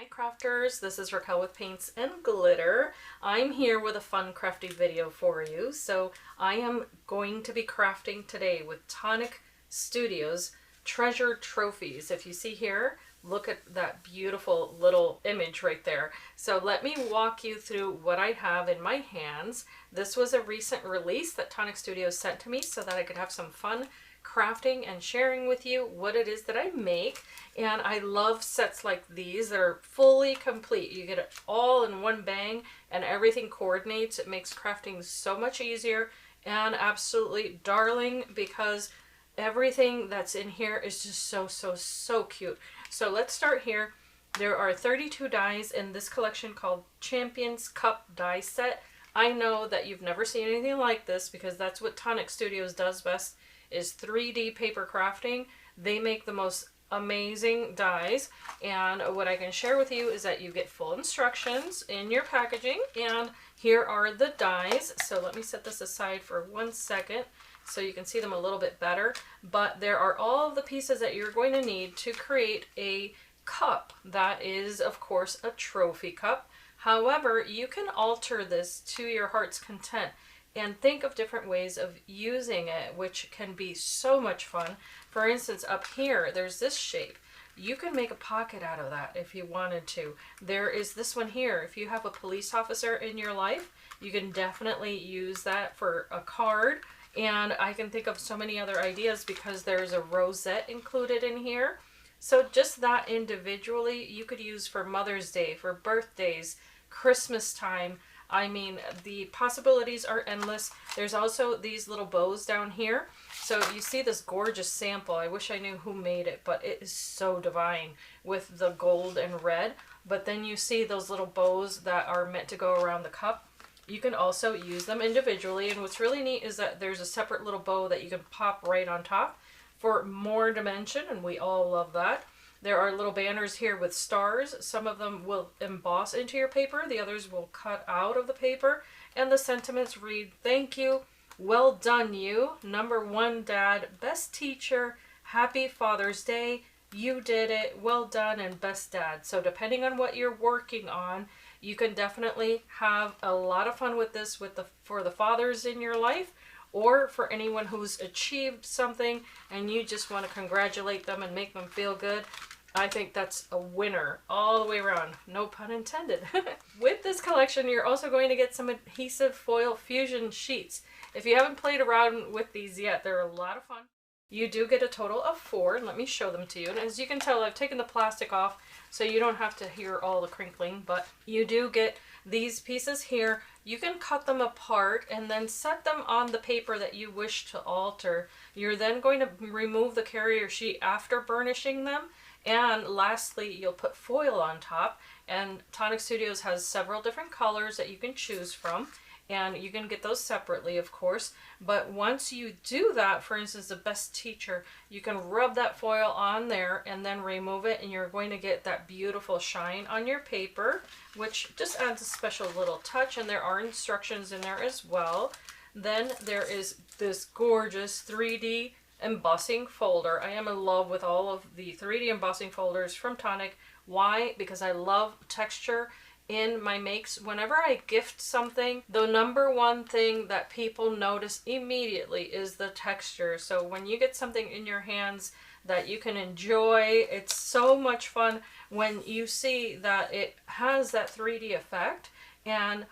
Hi crafters, this is Raquel with Paints and Glitter. I'm here with a fun crafty video for you. So I am going to be crafting today with Tonic Studios treasure trophies. If you see here, look at that beautiful little image right there. So let me walk you through what I have in my hands. This was a recent release that Tonic Studios sent to me so that I could have some fun crafting and sharing with you what it is that I make. And I love sets like these that are fully complete. You get it all in one bang and everything coordinates. It makes crafting so much easier and absolutely darling because everything that's in here is just so cute. So let's start here. There are 32 dies in this collection called Champions Cup die set. I know that you've never seen anything like this because that's what Tonic Studios does best, is 3D paper crafting. They make the most amazing dies, and what I can share with you is that you get full instructions in your packaging, and here are the dies. So let me set this aside for 1 second so you can see them a little bit better. But there are all of the pieces that you're going to need to create a cup that is, of course, a trophy cup. However, you can alter this to your heart's content and think of different ways of using it, which can be so much fun. For instance, up here, there's this shape. You can make a pocket out of that if you wanted to. There is this one here. If you have a police officer in your life, you can definitely use that for a card. And I can think of so many other ideas because there's a rosette included in here. So just that individually, you could use for Mother's Day, for birthdays, Christmas time. I mean, the possibilities are endless. There's also these little bows down here. So you see this gorgeous sample. I wish I knew who made it, but it is so divine with the gold and red. But then you see those little bows that are meant to go around the cup. You can also use them individually. And what's really neat is that there's a separate little bow that you can pop right on top for more dimension, and we all love that. There are little banners here with stars. Some of them will emboss into your paper. The others will cut out of the paper. And the sentiments read, "Thank you, well done you, #1 dad, best teacher, happy Father's Day, you did it, well done, and best dad." So depending on what you're working on, you can definitely have a lot of fun with this for the fathers in your life, or for anyone who's achieved something and you just want to congratulate them and make them feel good. I think that's a winner all the way around. No pun intended. With this collection, you're also going to get some adhesive foil fusion sheets. If you haven't played around with these yet, they're a lot of fun. You do get a total of 4, and let me show them to you. And as you can tell, I've taken the plastic off so you don't have to hear all the crinkling, but you do get these pieces here. You can cut them apart and then set them on the paper that you wish to alter. You're then going to remove the carrier sheet after burnishing them. And lastly, you'll put foil on top, and Tonic Studios has several different colors that you can choose from, and you can get those separately, of course. But once you do that, for instance, the best teacher, you can rub that foil on there and then remove it, and you're going to get that beautiful shine on your paper, which just adds a special little touch, and there are instructions in there as well. Then there is this gorgeous 3D embossing folder. I am in love with all of the 3D embossing folders from Tonic. Why? Because I love texture in my makes. Whenever I gift something, the #1 thing that people notice immediately is the texture. So when you get something in your hands that you can enjoy, it's so much fun when you see that it has that 3D effect. And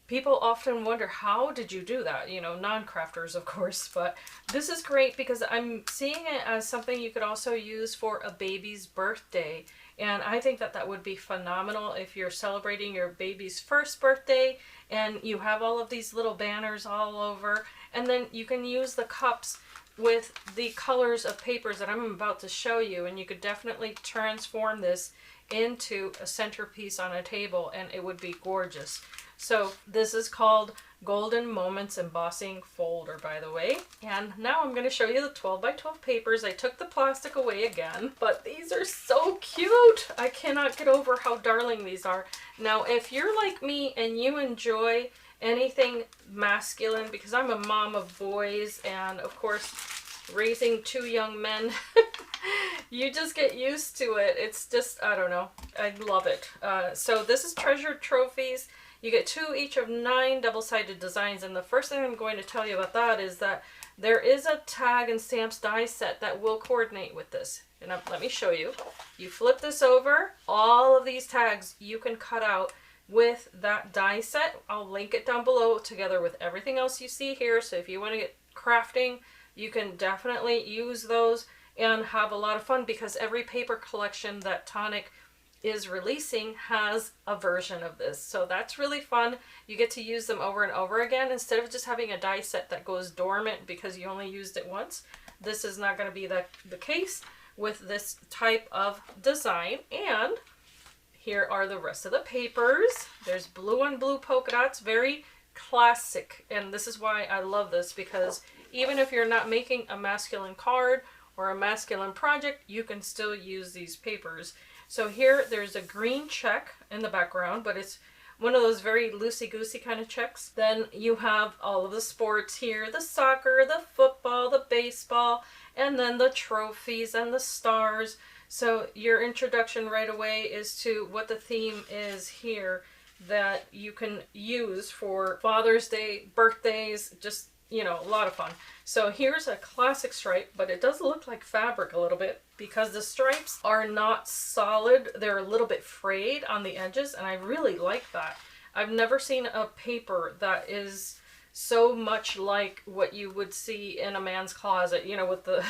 people often wonder, how did you do that? You know, non-crafters, of course, but this is great because I'm seeing it as something you could also use for a baby's birthday. And I think that that would be phenomenal if you're celebrating your baby's first birthday and you have all of these little banners all over. And then you can use the cups with the colors of papers that I'm about to show you, and you could definitely transform this into a centerpiece on a table and it would be gorgeous. So this is called Golden Moments Embossing Folder, by the way. And now I'm going to show you the 12 by 12 papers. I took the plastic away again, but these are so cute. I cannot get over how darling these are. Now, if you're like me and you enjoy anything masculine, because I'm a mom of boys and of course raising 2 young men, You just get used to it. It's just, I don't know. I love it. So this is Treasured Trophies. You get 2 each of 9 double-sided designs. And the first thing I'm going to tell you about that is that there is a tag and stamps die set that will coordinate with this. And let me show you. You flip this over, all of these tags you can cut out with that die set. I'll link it down below together with everything else you see here. So if you want to get crafting, you can definitely use those and have a lot of fun, because every paper collection that Tonic is releasing has a version of this. So that's really fun. You get to use them over and over again instead of just having a die set that goes dormant because you only used it once. This is not going to be the case with this type of design. And here are the rest of the papers. There's blue on blue polka dots, very classic. And this is why I love this, because even if you're not making a masculine card or a masculine project, you can still use these papers. So here there's a green check in the background, but it's one of those very loosey-goosey kind of checks. Then you have all of the sports here, the soccer, the football, the baseball, and then the trophies and the stars. So your introduction right away is to what the theme is here that you can use for Father's Day, birthdays, just, you know, a lot of fun. So here's a classic stripe, but it does look like fabric a little bit because the stripes are not solid. They're a little bit frayed on the edges, and I really like that. I've never seen a paper that is so much like what you would see in a man's closet, you know, with the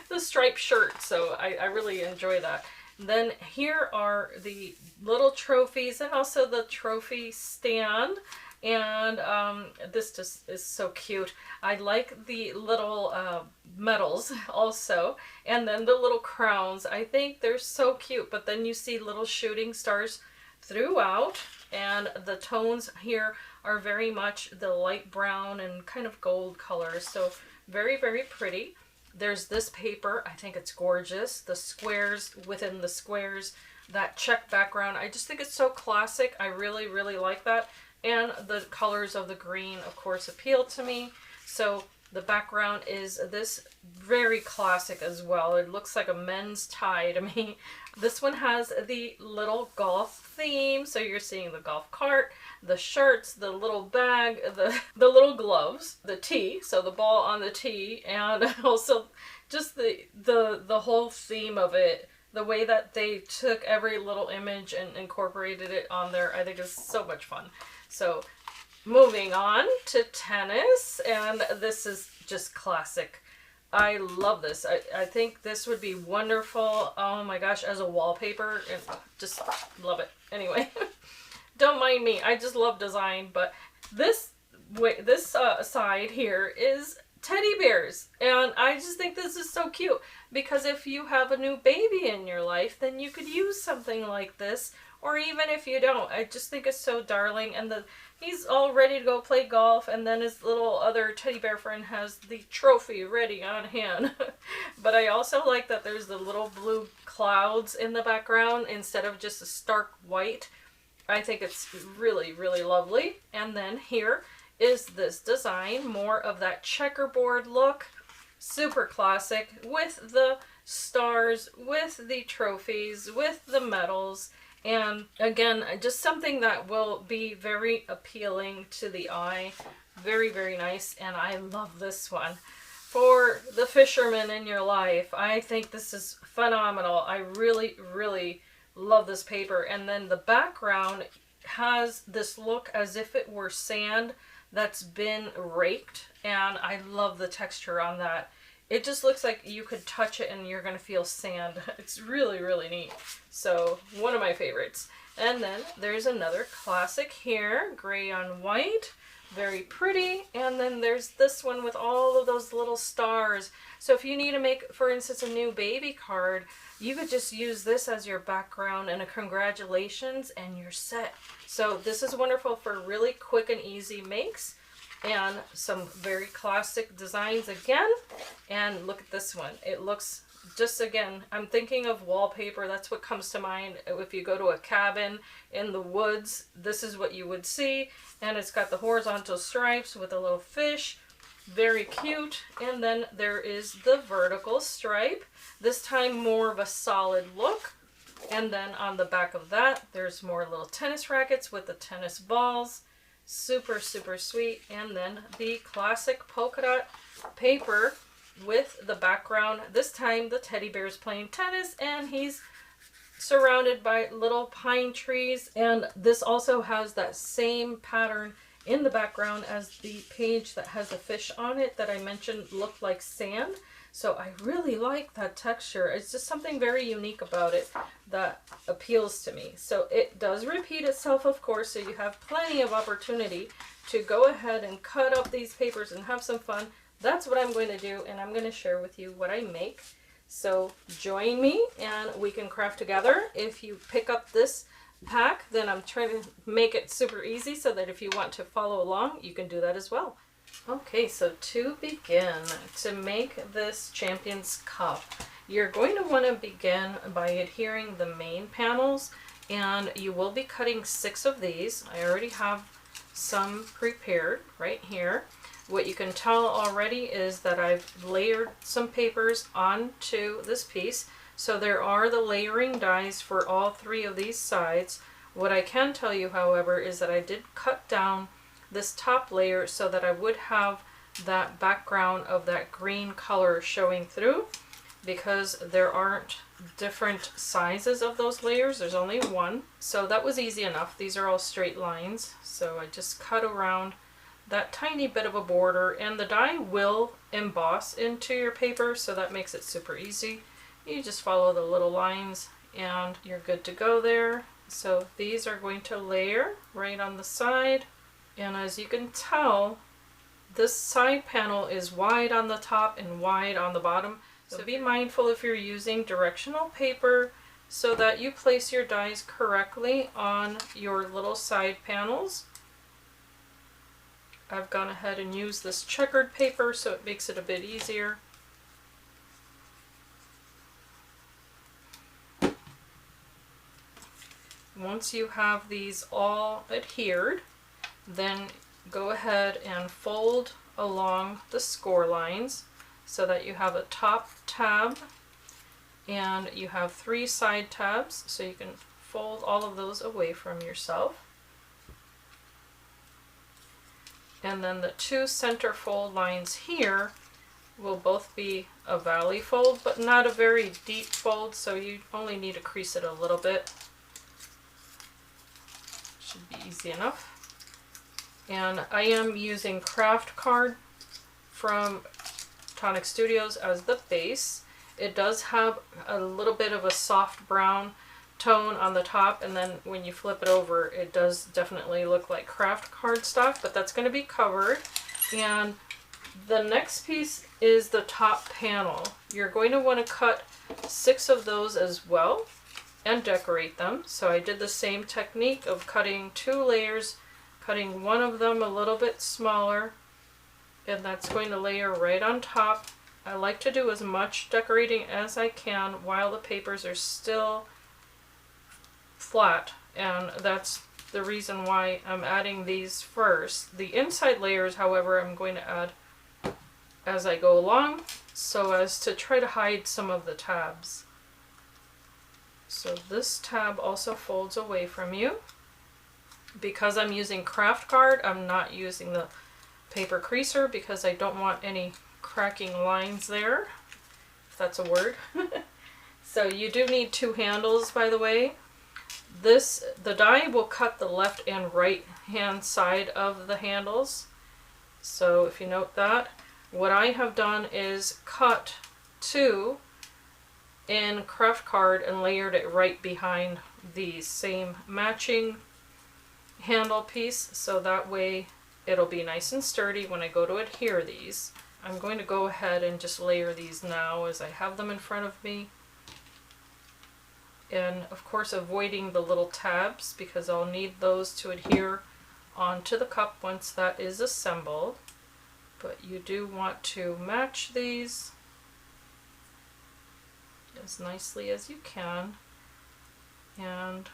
the striped shirt. So I really enjoy that. Then here are the little trophies and also the trophy stand. And this just is so cute. I like the little medals also, and then the little crowns. I think they're so cute, but then you see little shooting stars throughout, and the tones here are very much the light brown and kind of gold colors. So very, very pretty. There's this paper. I think it's gorgeous. The squares within the squares, that check background. I just think it's so classic. I really, really like that. And the colors of the green, of course, appeal to me. So the background is this very classic as well. It looks like a men's tie to me. This one has the little golf theme. So you're seeing the golf cart, the shirts, the little bag, the little gloves, the tee, so the ball on the tee, and also just the whole theme of it. The way that they took every little image and incorporated it on there, I think is so much fun. So moving on to tennis, and this is just classic. I love this. I think this would be wonderful, oh my gosh, as a wallpaper, and just love it. Anyway, don't mind me, I just love design, but this side here is teddy bears, and I just think this is so cute, because if you have a new baby in your life, then you could use something like this. Or even if you don't, I just think it's so darling. And he's all ready to go play golf, and then his little other teddy bear friend has the trophy ready on hand. But I also like that there's the little blue clouds in the background instead of just a stark white. I think it's really, really lovely. And then here is this design, more of that checkerboard look. Super classic, with the stars, with the trophies, with the medals. And again, just something that will be very appealing to the eye. Very, very nice. And I love this one. For the fisherman in your life, I think this is phenomenal. I really, really love this paper. And then the background has this look as if it were sand that's been raked. And I love the texture on that. It just looks like you could touch it and you're going to feel sand. It's really, really neat. So, one of my favorites. And then there's another classic here, gray on white. Very pretty. And then there's this one with all of those little stars. So if you need to make, for instance, a new baby card, you could just use this as your background and a congratulations and you're set. So this is wonderful for really quick and easy makes. And some very classic designs again. And look at this one. It looks just, again, I'm thinking of wallpaper. That's what comes to mind. If you go to a cabin in the woods, this is what you would see. And it's got the horizontal stripes with a little fish. Very cute. And then there is the vertical stripe, this time more of a solid look. And then on the back of that, there's more little tennis rackets with the tennis balls. Super, super sweet. And then the classic polka dot paper with the background. This time the teddy bear is playing tennis and he's surrounded by little pine trees. And this also has that same pattern in the background as the page that has a fish on it that I mentioned looked like sand. So I really like that texture. It's just something very unique about it that appeals to me. So it does repeat itself, of course, so you have plenty of opportunity to go ahead and cut up these papers and have some fun. That's what I'm going to do, and I'm going to share with you what I make. So join me and we can craft together. If you pick up this pack, then I'm trying to make it super easy so that if you want to follow along, you can do that as well. Okay, so to begin, to make this Champion's Cup, you're going to want to begin by adhering the main panels, and you will be cutting 6 of these. I already have some prepared right here. What you can tell already is that I've layered some papers onto this piece. So there are the layering dies for all 3 of these sides. What I can tell you, however, is that I did cut down this top layer so that I would have that background of that green color showing through, because there aren't different sizes of those layers. There's only one. So that was easy enough. These are all straight lines. So I just cut around that tiny bit of a border, and the die will emboss into your paper, so that makes it super easy. You just follow the little lines and you're good to go there. So these are going to layer right on the side. And as you can tell, this side panel is wide on the top and wide on the bottom. So be mindful if you're using directional paper so that you place your dies correctly on your little side panels. I've gone ahead and used this checkered paper so it makes it a bit easier. Once you have these all adhered, then go ahead and fold along the score lines so that you have a top tab and you have 3 side tabs, so you can fold all of those away from yourself. And then the 2 center fold lines here will both be a valley fold, but not a very deep fold, so you only need to crease it a little bit. Should be easy enough. And I am using craft card from Tonic Studios as the base. It does have a little bit of a soft brown tone on the top, and then when you flip it over, it does definitely look like craft cardstock, but that's going to be covered. And the next piece is the top panel. You're going to want to cut 6 of those as well and decorate them. So I did the same technique of cutting 2 layers, cutting one of them a little bit smaller, and that's going to layer right on top. I like to do as much decorating as I can while the papers are still flat, and that's the reason why I'm adding these first. The inside layers, however, I'm going to add as I go along so as to try to hide some of the tabs. So this tab also folds away from you. Because I'm using craft card, I'm not using the paper creaser because I don't want any cracking lines there, if that's a word. So you do need 2 handles, by the way. The die will cut the left and right hand side of the handles. So if you note that, what I have done is cut 2 in craft card and layered it right behind the same matching handle piece, so that way it'll be nice and sturdy when I go to adhere these. I'm going to go ahead and just layer these now as I have them in front of me. And of course avoiding the little tabs because I'll need those to adhere onto the cup once that is assembled. But you do want to match these as nicely as you can. And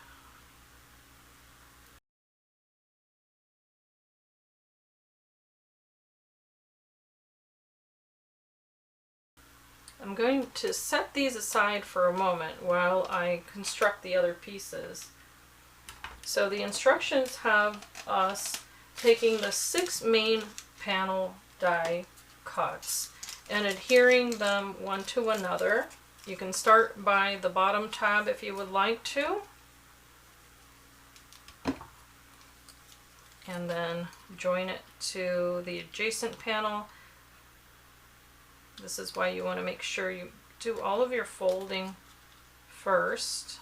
I'm going to set these aside for a moment while I construct the other pieces. So the instructions have us taking the 6 main panel die cuts and adhering them one to another. You can start by the bottom tab if you would like to, and then join it to the adjacent panel. This is why you want to make sure you do all of your folding first.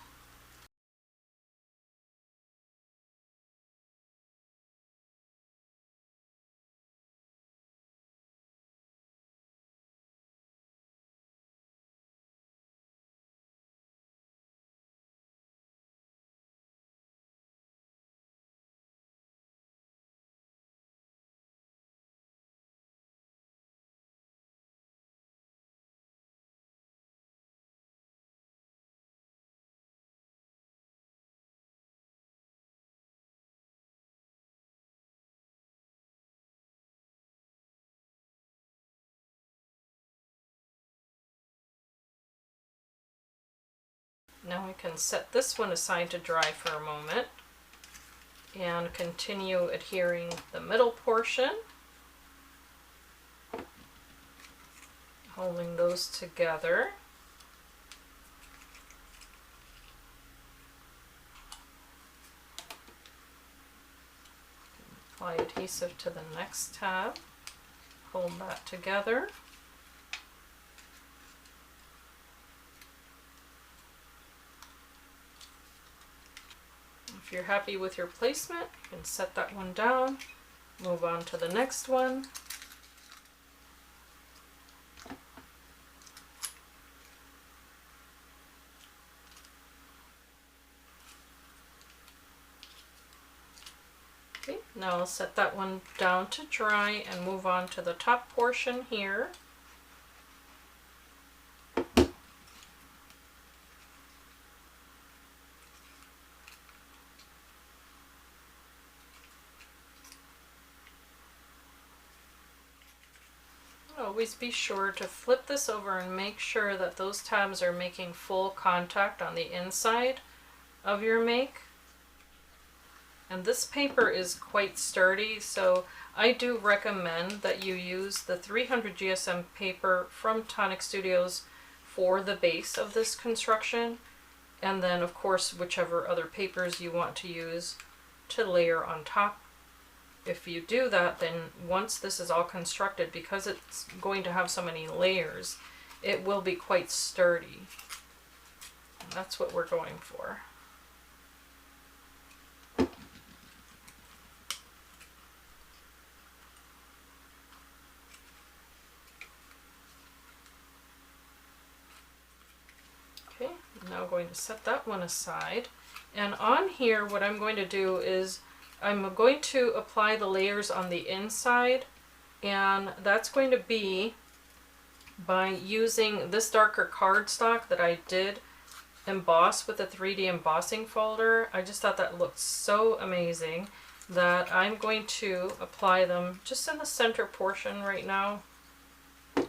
Now I can set this one aside to dry for a moment and continue adhering the middle portion, holding those together. Apply adhesive to the next tab, hold that together. If you're happy with your placement, you can set that one down, move on to the next one. Okay, now I'll set that one down to dry and move on to the top portion here. Always be sure to flip this over and make sure that those tabs are making full contact on the inside of your make. And this paper is quite sturdy, so I do recommend that you use the 300 GSM paper from Tonic Studios for the base of this construction, and then of course whichever other papers you want to use to layer on top. If you do that, then once this is all constructed, because it's going to have so many layers, it will be quite sturdy. And that's what we're going for. Okay, I'm now going to set that one aside. And on here, what I'm going to do is I'm going to apply the layers on the inside, and that's going to be by using this darker cardstock that I did emboss with a 3D embossing folder. I just thought that looked so amazing that I'm going to apply them just in the center portion right now,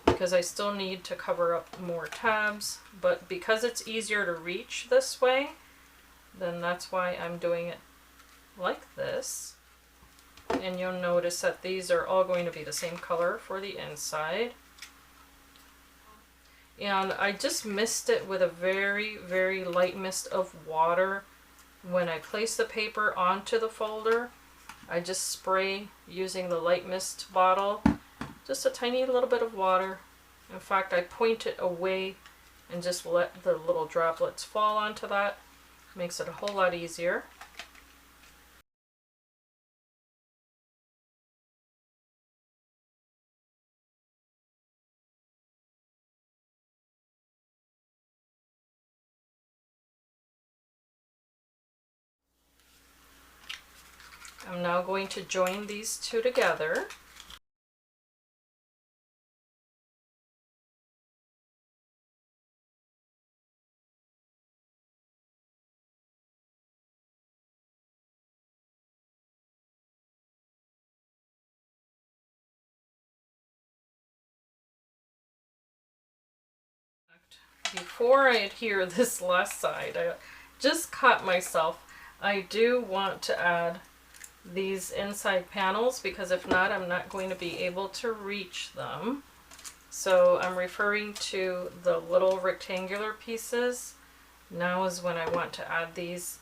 because I still need to cover up more tabs, but because it's easier to reach this way, then that's why I'm doing it like this. And you'll notice that these are all going to be the same color for the inside. And I just mist it with a very, very light mist of water. When I place the paper onto the folder, I just spray using the light mist bottle, just a tiny little bit of water. In fact, I point it away and just let the little droplets fall onto that. Makes it a whole lot easier. I'm now going to join these two together. before I adhere this last side, I just caught myself. I do want to add these inside panels because if not, I'm not going to be able to reach them. So I'm referring to the little rectangular pieces. Now is when I want to add these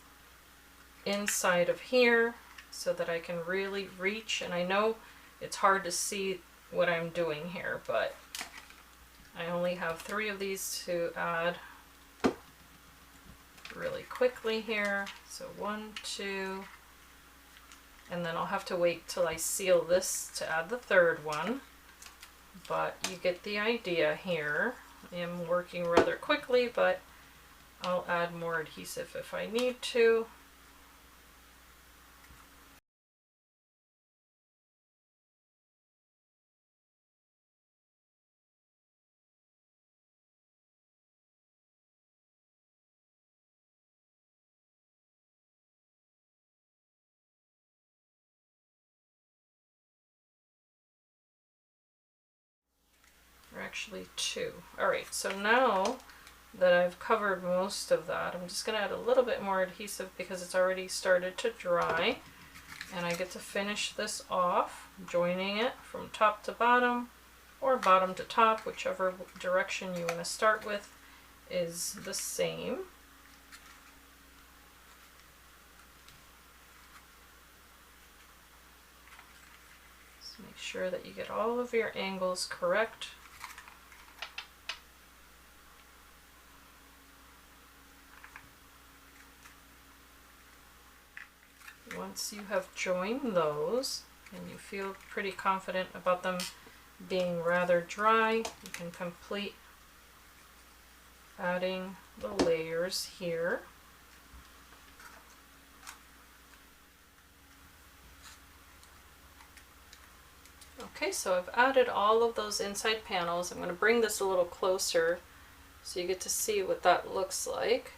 inside of here so that I can really reach. And I know it's hard to see what I'm doing here, but I only have 3 of these to add really quickly here. So 1, 2, and then I'll have to wait till I seal this to add the 3rd one. But you get the idea here. I am working rather quickly, but I'll add more adhesive if I need to. Or actually 2. Alright, so now that I've covered most of that, I'm just going to add a little bit more adhesive because it's already started to dry. And I get to finish this off, joining it from top to bottom, or bottom to top, whichever direction you want to start with is the same. Just make sure that you get all of your angles correct. Once you have joined those and you feel pretty confident about them being rather dry, you can complete adding the layers here. Okay, so I've added all of those inside panels. I'm going to bring this a little closer so you get to see what that looks like.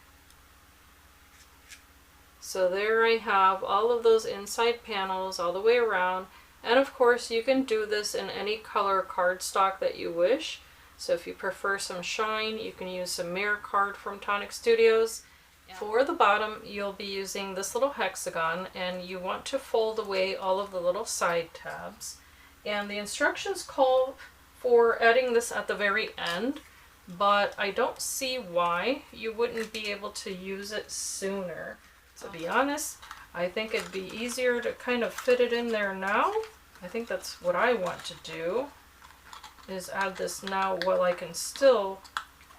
So there I have all of those inside panels all the way around, and of course you can do this in any color cardstock that you wish. So if you prefer some shine, you can use some mirror card from Tonic Studios. For the bottom, you'll be using this little hexagon, and you want to fold away all of the little side tabs. And the instructions call for adding this at the very end, but I don't see why you wouldn't be able to use it sooner. To be honest, I think it'd be easier to kind of fit it in there now. I think that's what I want to do, is add this now while I can still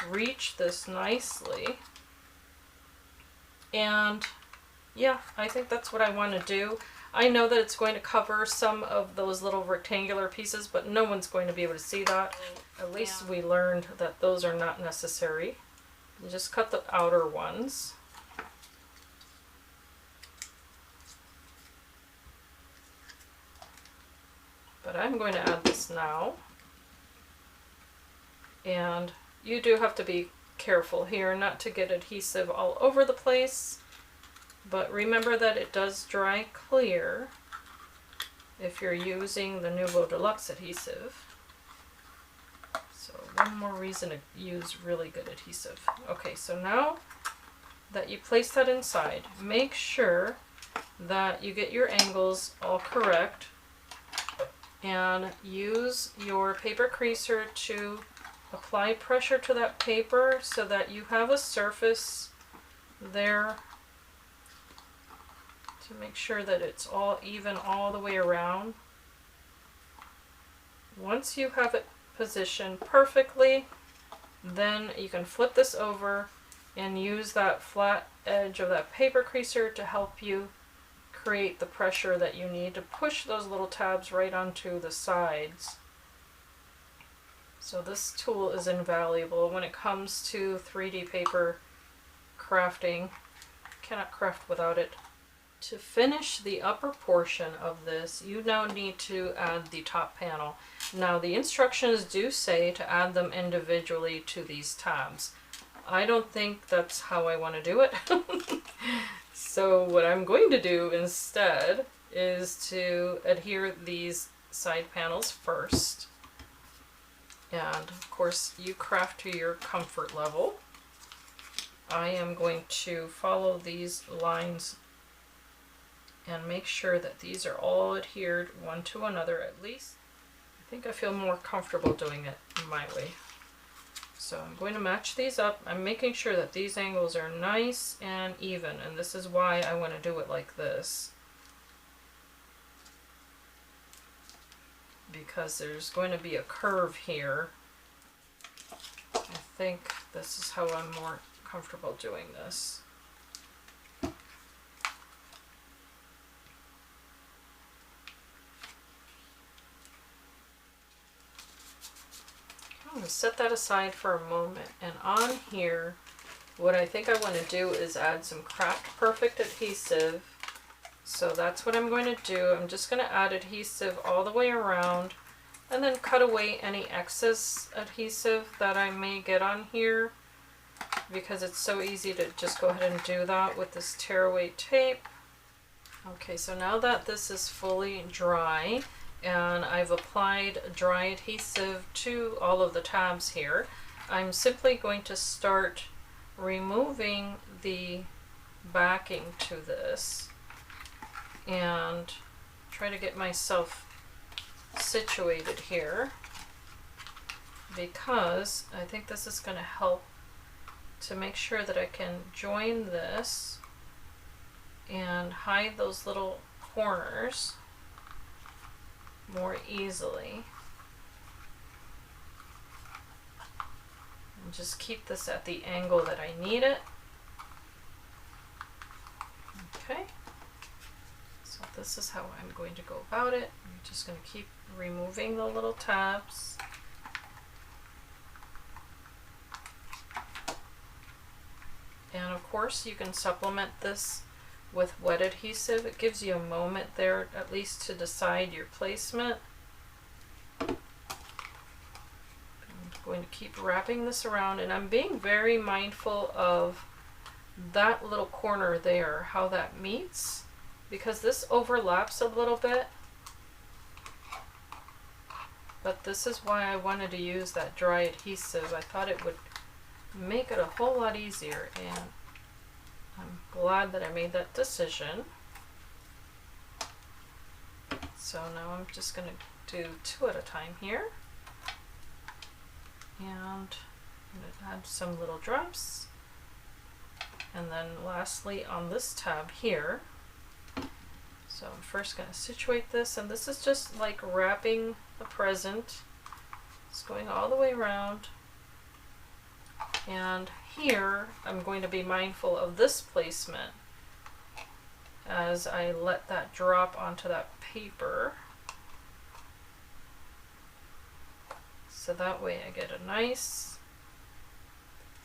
reach this nicely. And yeah, I think that's what I want to do. I know that it's going to cover some of those little rectangular pieces, but no one's going to be able to see that. At least we learned that those are not necessary. You just cut the outer ones. But I'm going to add this now. And you do have to be careful here not to get adhesive all over the place. But remember that it does dry clear if you're using the Nuvo Deluxe adhesive. So one more reason to use really good adhesive. Okay, so now that you place that inside, make sure that you get your angles all correct and use your paper creaser to apply pressure to that paper so that you have a surface there to make sure that it's all even all the way around. Once you have it positioned perfectly, then you can flip this over and use that flat edge of that paper creaser to help you create the pressure that you need to push those little tabs right onto the sides. So this tool is invaluable when it comes to 3D paper crafting. Cannot craft without it. To finish the upper portion of this, you now need to add the top panel. Now the instructions do say to add them individually to these tabs. I don't think that's how I want to do it. So what I'm going to do instead is to adhere these side panels first. And of course you craft to your comfort level. I am going to follow these lines and make sure that these are all adhered one to another at least. I think I feel more comfortable doing it my way. So I'm going to match these up. I'm making sure that these angles are nice and even, and this is why I want to do it like this. Because there's going to be a curve here. I think this is how I'm more comfortable doing this. I'm going to set that aside for a moment, and on here what I think I want to do is add some Craft Perfect adhesive. So that's what I'm going to do. I'm just going to add adhesive all the way around and then cut away any excess adhesive that I may get on here, because it's so easy to just go ahead and do that with this tearaway tape. Okay, so now that this is fully dry and I've applied dry adhesive to all of the tabs here, I'm simply going to start removing the backing to this and try to get myself situated here, because I think this is going to help to make sure that I can join this and hide those little corners more easily. And just keep this at the angle that I need it. Okay. So this is how I'm going to go about it. I'm just going to keep removing the little tabs. And of course you can supplement this with wet adhesive. It gives you a moment there at least to decide your placement. I'm going to keep wrapping this around, and I'm being very mindful of that little corner there, how that meets, because this overlaps a little bit. But this is why I wanted to use that dry adhesive. I thought it would make it a whole lot easier, and I'm glad that I made that decision. So now I'm just going to do 2 at a time here. And I'm going to add some little drops. And then lastly on this tab here, so I'm first going to situate this, and this is just like wrapping a present. It's going all the way around. And here I'm going to be mindful of this placement as I let that drop onto that paper. So that way I get a nice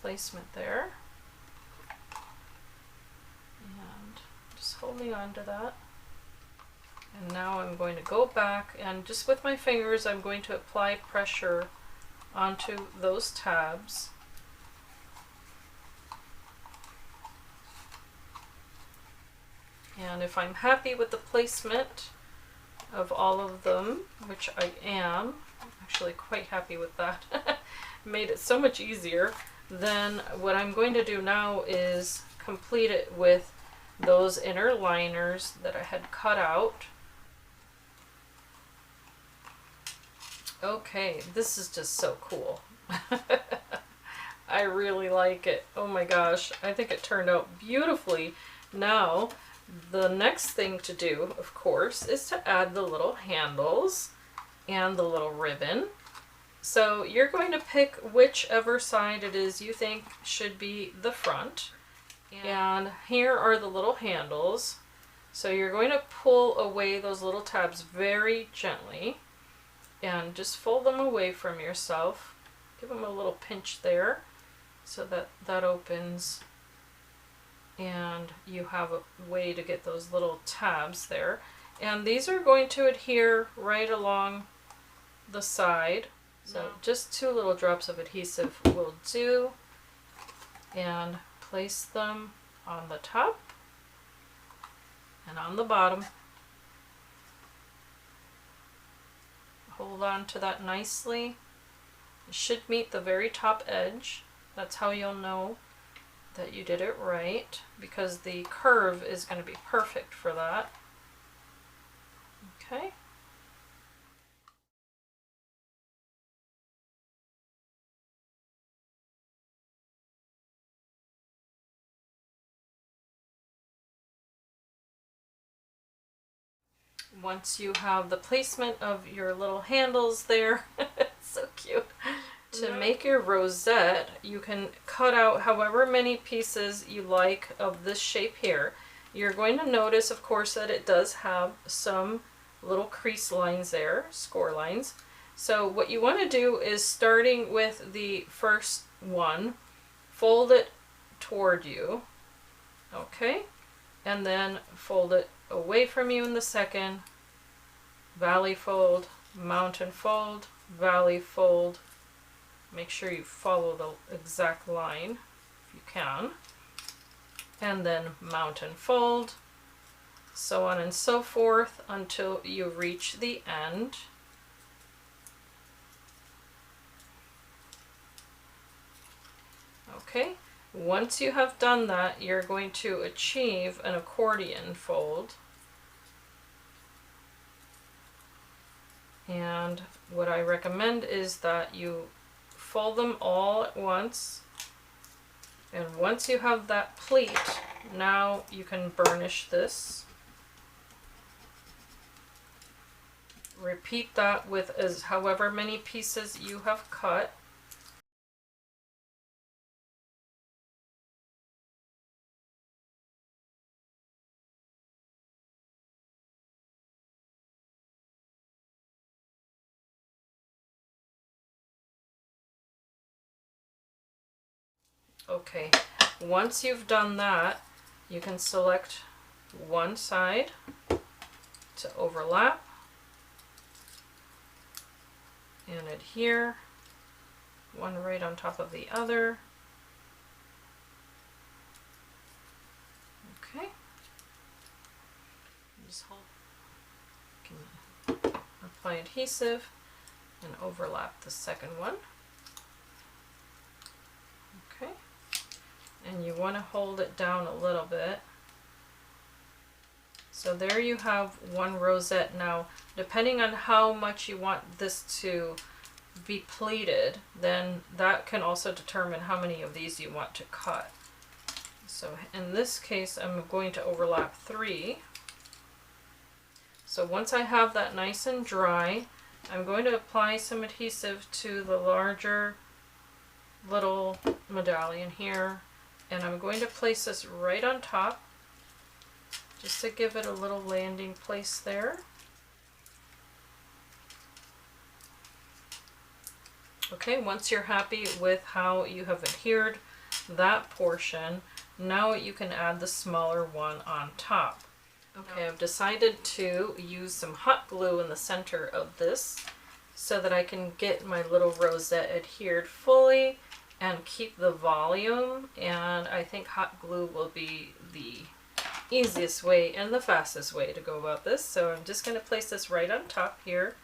placement there. And just holding on to that. And now I'm going to go back, and just with my fingers I'm going to apply pressure onto those tabs. And if I'm happy with the placement of all of them, which I am, I'm actually quite happy with that, made it so much easier, then what I'm going to do now is complete it with those inner liners that I had cut out. Okay, this is just so cool. I really like it. Oh my gosh, I think it turned out beautifully. Now, the next thing to do, of course, is to add the little handles and the little ribbon. So you're going to pick whichever side it is you think should be the front. And here are the little handles. So you're going to pull away those little tabs very gently and just fold them away from yourself. Give them a little pinch there so that that opens, and you have a way to get those little tabs there. And these are going to adhere right along the side. So just 2 little drops of adhesive will do. And place them on the top and on the bottom. Hold on to that nicely. It should meet the very top edge. That's how you'll know that you did it right, because the curve is going to be perfect for that. Okay. Once you have the placement of your little handles there, it's so cute. To make your rosette, you can cut out however many pieces you like of this shape here. You're going to notice, of course, that it does have some little crease lines there, score lines. So what you want to do is, starting with the first one, fold it toward you, okay? And then fold it away from you in the second, valley fold, mountain fold, valley fold. Make sure you follow the exact line if you can. And then mountain fold, so on and so forth until you reach the end. Okay, once you have done that, you're going to achieve an accordion fold. And what I recommend is that you fold them all at once, and once you have that pleat, now you can burnish this. Repeat that with however many pieces you have cut. Okay, once you've done that, you can select one side to overlap and adhere, one right on top of the other. Okay, just hold, apply adhesive and overlap the second one. Okay. And you want to hold it down a little bit. So there you have one rosette. Now, depending on how much you want this to be pleated, then that can also determine how many of these you want to cut. So in this case, I'm going to overlap 3. So once I have that nice and dry, I'm going to apply some adhesive to the larger little medallion here. And I'm going to place this right on top, just to give it a little landing place there. Okay, once you're happy with how you have adhered that portion, now you can add the smaller one on top. Okay, I've decided to use some hot glue in the center of this so that I can get my little rosette adhered fully and keep the volume, and I think hot glue will be the easiest way and the fastest way to go about this. So I'm just going to place this right on top here,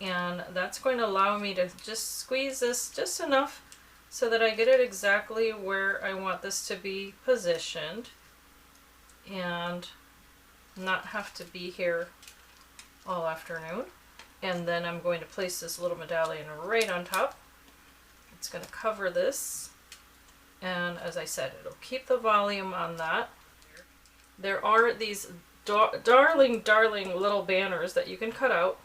and that's going to allow me to just squeeze this just enough so that I get it exactly where I want this to be positioned and not have to be here all afternoon. And then I'm going to place this little medallion right on top. It's going to cover this, and as I said, it'll keep the volume on that. There are these darling little banners that you can cut out,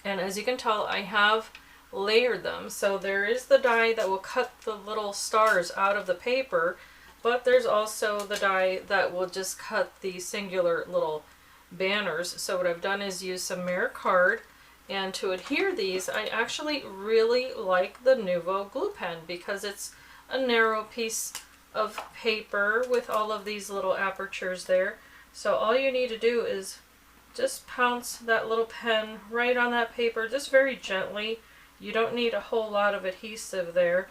and as you can tell, I have layered them. So there is the die that will cut the little stars out of the paper, but there's also the die that will just cut the singular little banners. So what I've done is use some mirror card. And to adhere these, I actually really like the Nuvo glue pen because it's a narrow piece of paper with all of these little apertures there. So all you need to do is just pounce that little pen right on that paper, just very gently. You don't need a whole lot of adhesive there.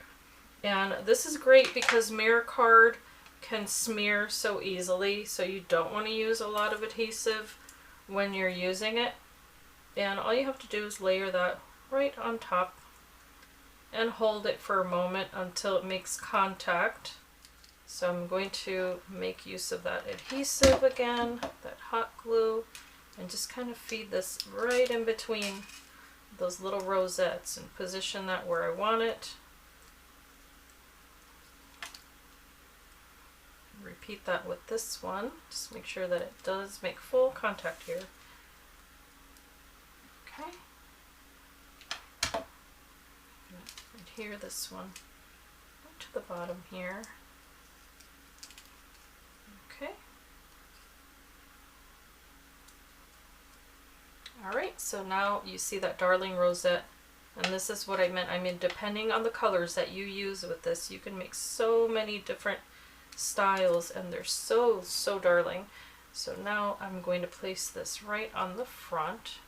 And this is great because mirror card can smear so easily, so you don't want to use a lot of adhesive when you're using it. And all you have to do is layer that right on top and hold it for a moment until it makes contact. So I'm going to make use of that adhesive again, that hot glue, and just kind of feed this right in between those little rosettes and position that where I want it. Repeat that with this one. Just make sure that it does make full contact here. Okay. Right here, this one, right to the bottom here. Okay. Alright, so now you see that darling rosette, and this is what I meant. I mean, depending on the colors that you use with this, you can make so many different styles, and they're so darling. So now I'm going to place this right on the front.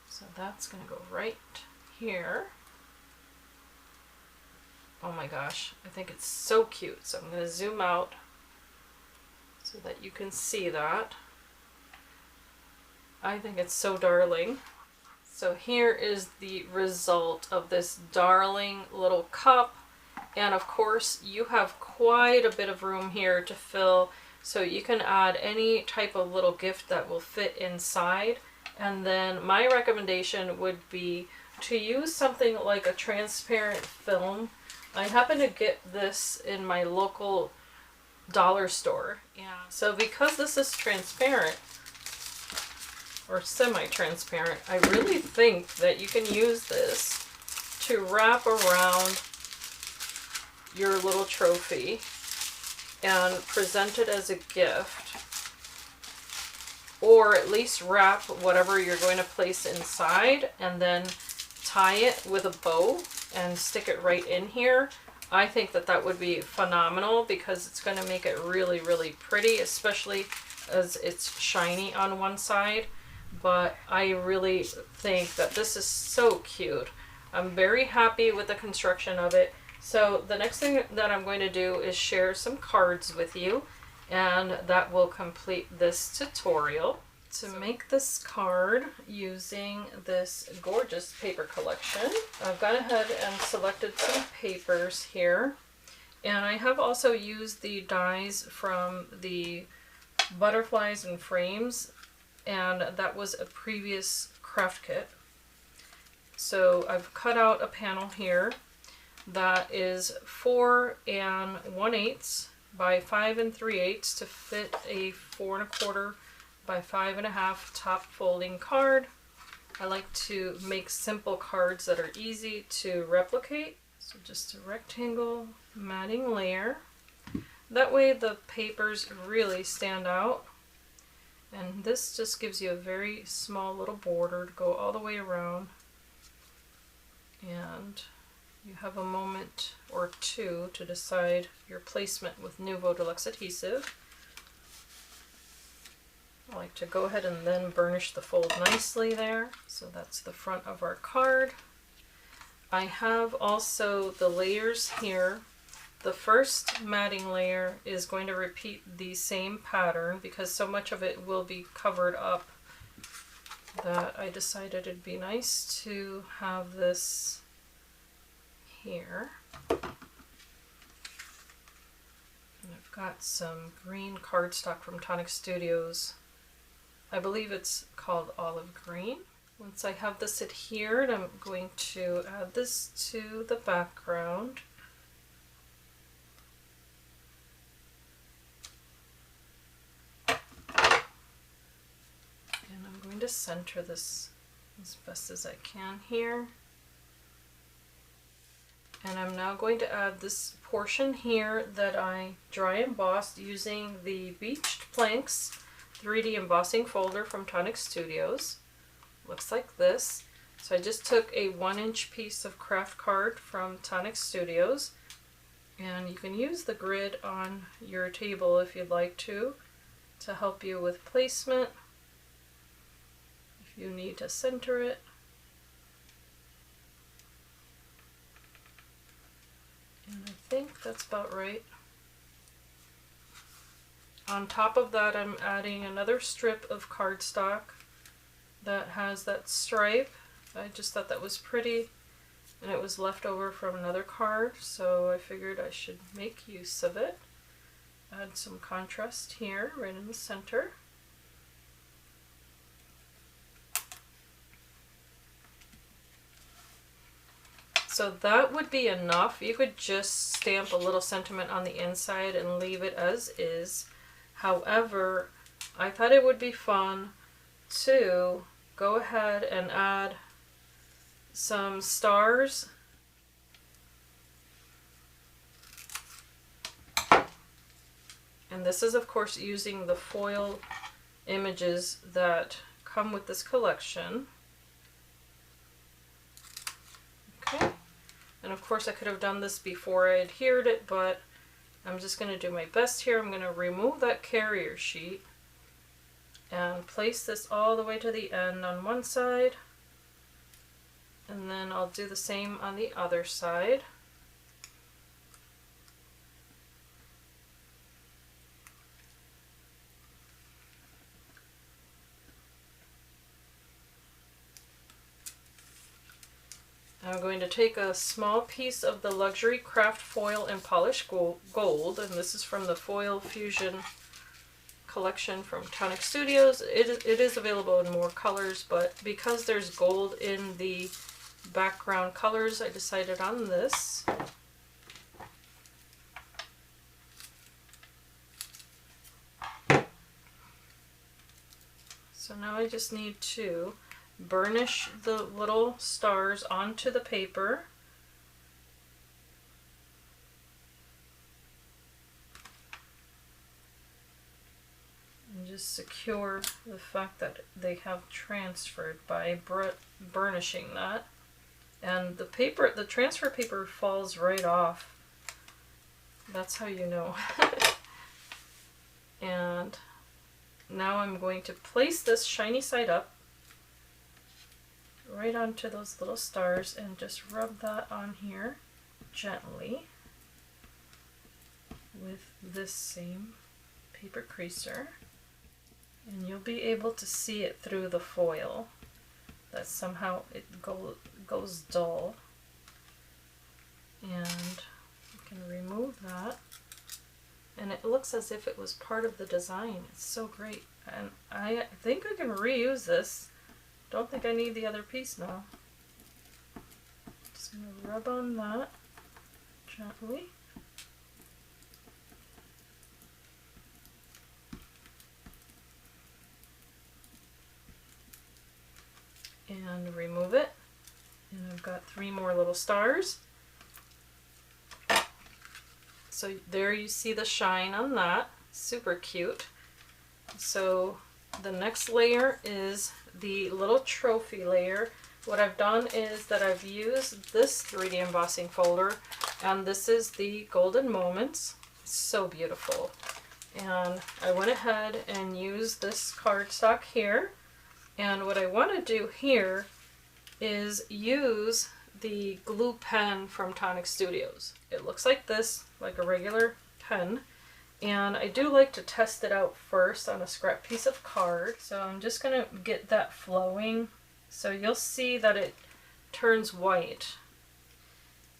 So that's going to go right here. Oh my gosh, I think it's so cute. So I'm going to zoom out so that you can see that. I think it's so darling. So here is the result of this darling little cup. And of course, you have quite a bit of room here to fill, so you can add any type of little gift that will fit inside. And then my recommendation would be to use something like a transparent film. I happen to get this in my local dollar store. Yeah. So because this is transparent, or semi-transparent, I really think that you can use this to wrap around your little trophy and present it as a gift, or at least wrap whatever you're going to place inside and then tie it with a bow and stick it right in here. I think that that would be phenomenal because it's going to make it really pretty, especially as it's shiny on one side. But I really think that this is so cute. I'm very happy with the construction of it. So the next thing that I'm going to do is share some cards with you, and that will complete this tutorial. To make this card using this gorgeous paper collection, I've gone ahead and selected some papers here, and I have also used the dies from the Butterflies and Frames, and that was a previous craft kit. So I've cut out a panel here that is 4 1/8 by 5 3/8 to fit a 4 1/4 by 5 1/2 top folding card. I like to make simple cards that are easy to replicate. So just a rectangle matting layer. That way the papers really stand out. And this just gives you a very small little border to go all the way around. And you have a moment or two to decide your placement with Nouveau Deluxe adhesive. I like to go ahead and then burnish the fold nicely there. So that's the front of our card. I have also the layers here. The first matting layer is going to repeat the same pattern because so much of it will be covered up that I decided it'd be nice to have this here. And I've got some green cardstock from Tonic Studios. I believe it's called Olive Green. Once I have this adhered, I'm going to add this to the background. And I'm going to center this as best as I can here. And I'm now going to add this portion here that I dry embossed using the Beached Planks 3D embossing folder from Tonic Studios. Looks like this. So I just took a 1-inch piece of craft card from Tonic Studios, and you can use the grid on your table if you'd like to help you with placement. If you need to center it. And I think that's about right. On top of that, I'm adding another strip of cardstock that has that stripe. I just thought that was pretty, and it was left over from another card, so I figured I should make use of it. add some contrast here, right in the center. So that would be enough. You could just stamp a little sentiment on the inside and leave it as is. However, I thought it would be fun to go ahead and add some stars. And this is, of course, using the foil images that come with this collection. Okay. And of course I could have done this before I adhered it, but I'm just going to do my best here. I'm going to remove that carrier sheet and place this all the way to the end on one side. And then I'll do the same on the other side. I'm going to take a small piece of the Luxury Craft Foil and Polished Gold, and this is from the Foil Fusion collection from Tonic Studios. It is available in more colors, but because there's gold in the background colors, I decided on this. So now I just need to burnish the little stars onto the paper. And just secure the fact that they have transferred by burnishing that. And the paper, the transfer paper falls right off. That's how you know. And now I'm going to place this shiny side up right onto those little stars and just rub that on here gently with this same paper creaser, and you'll be able to see it through the foil that somehow it goes dull. And you can remove that, and it looks as if it was part of the design. It's so great, and I think I can reuse this. Don't think I need the other piece now. Just going to rub on that gently. And remove it. And I've got 3 more little stars. So there you see the shine on that. Super cute. So the next layer is the little trophy layer. What I've done is that I've used this 3D embossing folder, and this is the Golden Moments. It's so beautiful. And I went ahead and used this cardstock here. And what I want to do here is use the glue pen from Tonic Studios. It looks like this, like a regular pen. And I do like to test it out first on a scrap piece of card. So I'm just going to get that flowing. So you'll see that it turns white.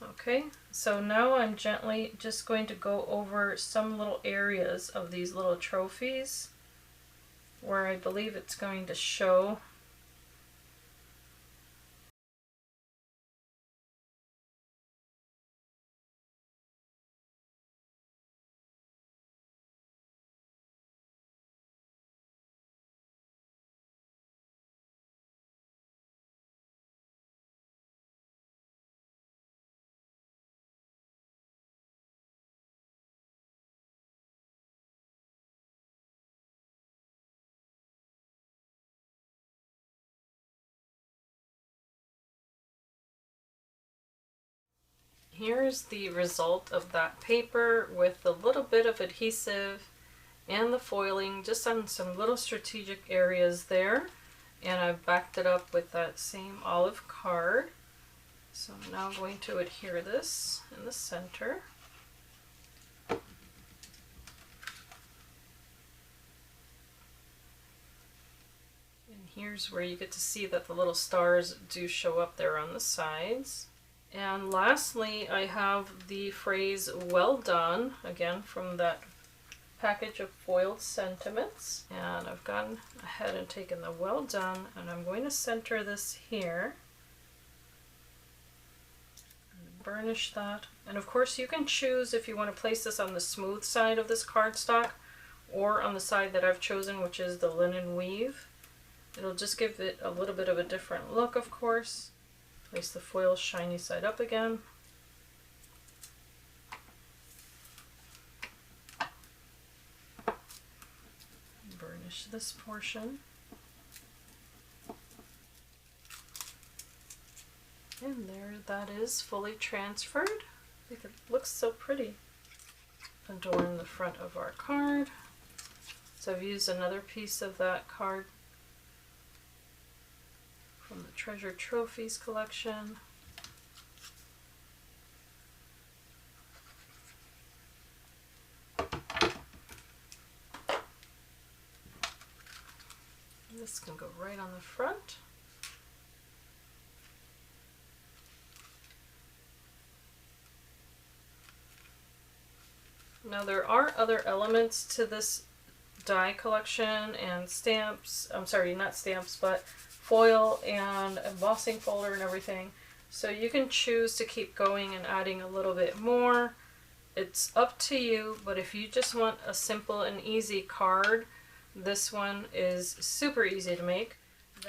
Okay, so now I'm gently just going to go over some little areas of these little trophies where I believe it's going to show. Here's the result of that paper with a little bit of adhesive and the foiling just on some little strategic areas there. And I've backed it up with that same olive card. So I'm now going to adhere this in the center. And here's where you get to see that the little stars do show up there on the sides. And lastly, I have the phrase "well done," again from that package of foiled sentiments. And I've gone ahead and taken the well done, and I'm going to center this here. And burnish that. And of course you can choose if you want to place this on the smooth side of this cardstock or on the side that I've chosen, which is the linen weave. It'll just give it a little bit of a different look, of course. Place the foil shiny side up again. Burnish this portion. And there that is, fully transferred. I think it looks so pretty. Adorn the front of our card. So I've used another piece of that card from the Treasure Trophies collection. This can go right on the front. Now there are other elements to this die collection and stamps, I'm sorry, not stamps, but foil and embossing folder and everything. So you can choose to keep going and adding a little bit more. It's up to you, but if you just want a simple and easy card, this one is super easy to make.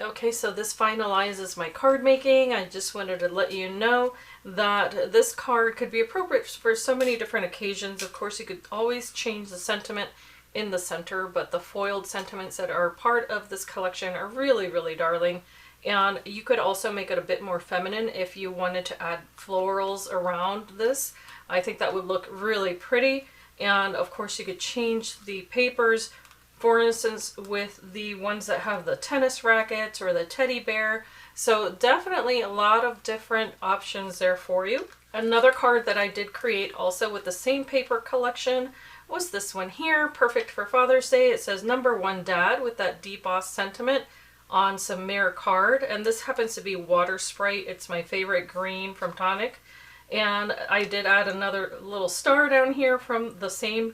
Okay, so this finalizes my card making. I just wanted to let you know that this card could be appropriate for so many different occasions. Of course, you could always change the sentiment in the center, but the foiled sentiments that are part of this collection are really, really darling. And you could also make it a bit more feminine if you wanted to add florals around this. I think that would look really pretty. And of course, you could change the papers. For instance, with the ones that have the tennis rackets or the teddy bear. So definitely a lot of different options there for you. Another card that I did create also with the same paper collection was this one here, perfect for Father's Day. It says "Number 1 Dad" with that debossed sentiment on some mirror card. And this happens to be Water Sprite. It's my favorite green from Tonic. And I did add another little star down here from the same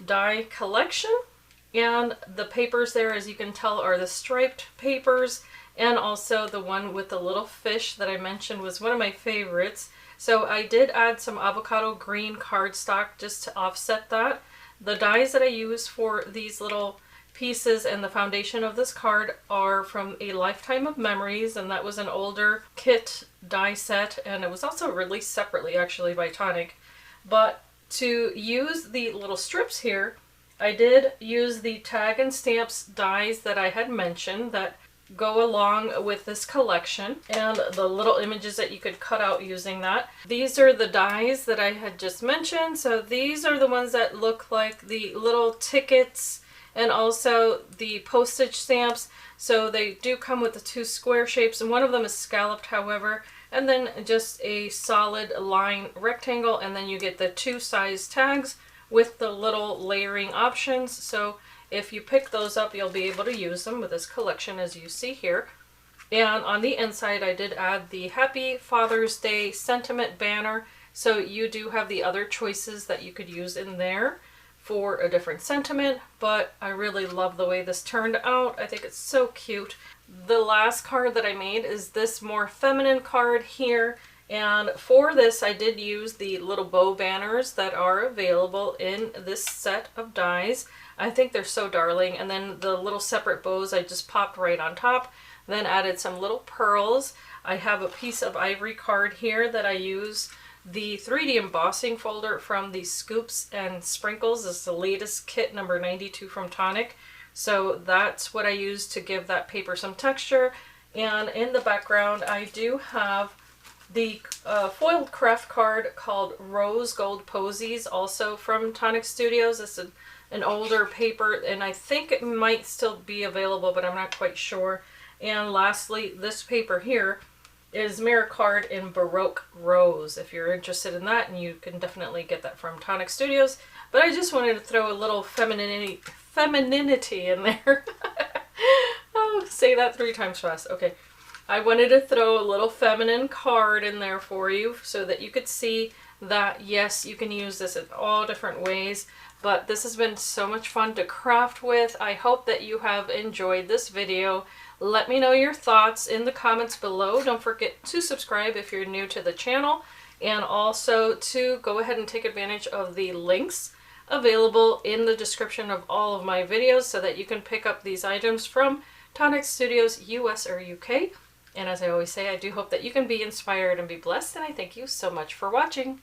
die collection. And the papers there, as you can tell, are the striped papers, and also the one with the little fish that I mentioned was one of my favorites. So I did add some avocado green cardstock just to offset that. The dies that I use for these little pieces and the foundation of this card are from A Lifetime of Memories, and that was an older kit die set, and it was also released separately actually by Tonic. But to use the little strips here, I did use the tag and stamps dies that I had mentioned that go along with this collection, and the little images that you could cut out using that. These are the dies that I had just mentioned. So these are the ones that look like the little tickets and also the postage stamps. So they do come with the two square shapes, and one of them is scalloped, however, and then just a solid line rectangle, and then you get the two size tags with the little layering options. So if you pick those up, you'll be able to use them with this collection as you see here. And on the inside, I did add the Happy Father's Day sentiment banner. So you do have the other choices that you could use in there for a different sentiment, but I really love the way this turned out. I think it's so cute. The last card that I made is this more feminine card here. And for this, I did use the little bow banners that are available in this set of dies. I think they're so darling. And then the little separate bows I just popped right on top, then added some little pearls. I have a piece of ivory card here that I use the 3D embossing folder from the Scoops and Sprinkles. This is the latest kit, number 92 from Tonic. So that's what I use to give that paper some texture. And in the background, I do have the foiled craft card called Rose Gold Posies, also from Tonic Studios. It's an older paper, and I think it might still be available, but I'm not quite sure. And lastly, this paper here is mirror card in Baroque Rose, if you're interested in that, and you can definitely get that from Tonic Studios. But I just wanted to throw a little femininity in there. Oh, say that 3 times fast. Okay. I wanted to throw a little feminine card in there for you so that you could see that, yes, you can use this in all different ways. but this has been so much fun to craft with. I hope that you have enjoyed this video. Let me know your thoughts in the comments below. Don't forget to subscribe if you're new to the channel, and also to go ahead and take advantage of the links available in the description of all of my videos so that you can pick up these items from Tonic Studios, US or UK. And as I always say, I do hope that you can be inspired and be blessed, and I thank you so much for watching.